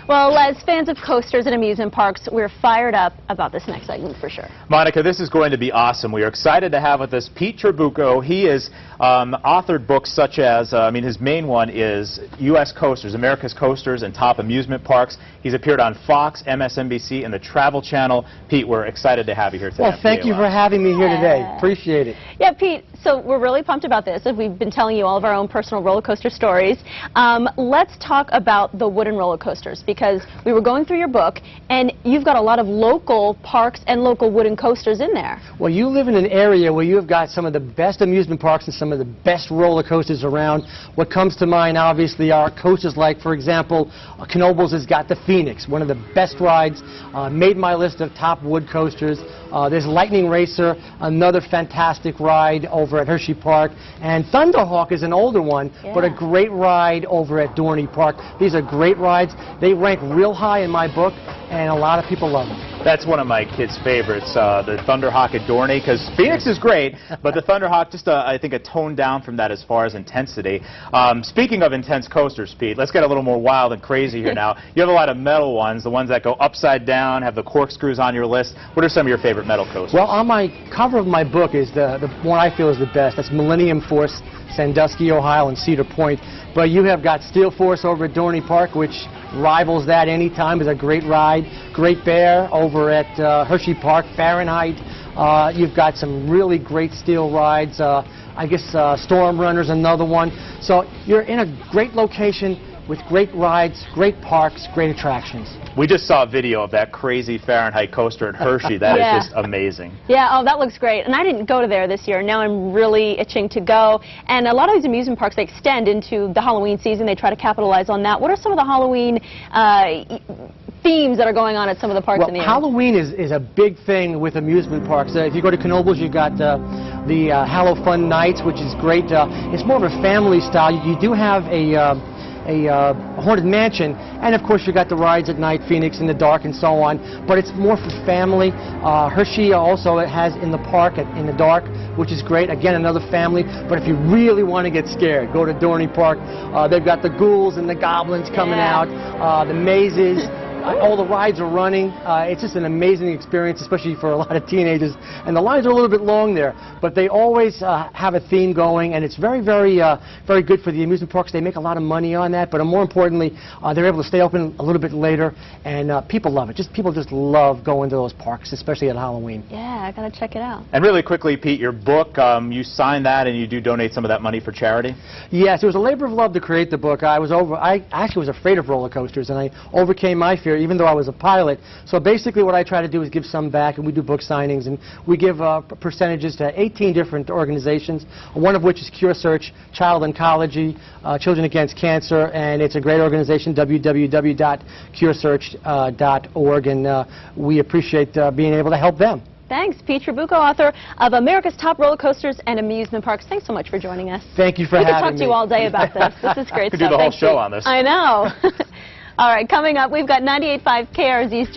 Well, as fans of coasters and amusement parks, we're fired up about this next segment for sure. Monica, this is going to be awesome. We are excited to have with us Pete Trabucco. He has authored books such as, his main one is U.S. Coasters, America's Coasters and Top Amusement Parks. He's appeared on Fox, MSNBC, and the Travel Channel. Pete, we're excited to have you here today. Well, thank you for having me here today. Appreciate it. Yeah, Pete, so we're really pumped about this. We've been telling you all of our own personal roller coaster stories. Let's talk about the wooden roller coasters, because we were going through your book, and you've got a lot of local parks and local wooden coasters in there. Well, you live in an area where you have got some of the best amusement parks and some of the best roller coasters around. What comes to mind, obviously, are coasters like, for example, Knoebels has got the Phoenix, one of the best rides, made my list of top wood coasters. There's Lightning Racer, another fantastic ride over at Hershey Park, and Thunderhawk is an older one, but a great ride over at Dorney Park. These are great rides. They rank real high in my book, and a lot of people love them. That's one of my kids' favorites, the Thunderhawk at Dorney, because Phoenix is great, but the Thunderhawk, just I think a tone down from that as far as intensity. Speaking of intense coasters, Pete, let's get a little more wild and crazy here now. You have a lot of metal ones, the ones that go upside down, have the corkscrews on your list. What are some of your favorite metal coasters? Well, on my cover of my book is the one I feel is the best. That's Millennium Force, Sandusky, Ohio, and Cedar Point. But you have got Steel Force over at Dorney Park, which rivals that anytime. It's a great ride. Great Bear over at Hershey Park, Fahrenheit. You've got some really great steel rides. Storm Runner's another one. So you're in a great location with great rides, great parks, great attractions. We just saw a video of that crazy Fahrenheit coaster at Hershey. That is just amazing. Yeah, oh, that looks great. And I didn't go there this year. Now I'm really itching to go. And a lot of these amusement parks, they extend into the Halloween season. They try to capitalize on that. What are some of the Halloween themes that are going on at some of the parks in the area? Halloween is a big thing with amusement parks. If you go to Knoebels, you've got the Hallow Fun Nights, which is great. It's more of a family style. You do have a Haunted Mansion, and of course you got the rides at night, Phoenix in the dark and so on, but it's more for family. Hershey also has in the park in the dark, which is great. Again, another family, but if you really want to get scared, go to Dorney Park. They've got the ghouls and the goblins coming out, the mazes. All the rides are running. It's just an amazing experience, especially for a lot of teenagers. And the lines are a little bit long there, but they always have a theme going, and it's very, very, very good for the amusement parks. They make a lot of money on that, but more importantly, they're able to stay open a little bit later, and people love it. People just love going to those parks, especially at Halloween. Yeah, I gotta check it out. And really quickly, Pete, your book, you signed that, and you do donate some of that money for charity? Yes, it was a labor of love to create the book. I actually was afraid of roller coasters, and I overcame my fear, even though I was a pilot. So basically what I try to do is give some back, and we do book signings, and we give percentages to 18 different organizations, one of which is Cure Search, Child Oncology, Children Against Cancer, and it's a great organization, www.curesearch.org, and we appreciate being able to help them. Thanks, Pete Trabucco, author of America's Top Roller Coasters and Amusement Parks. Thanks so much for joining us. Thank you for having me. We could talk to you all day about this. This is great Could stuff. do the whole Thanks, show Pete. on this. I know. All right, coming up, we've got 98.5 KRZ's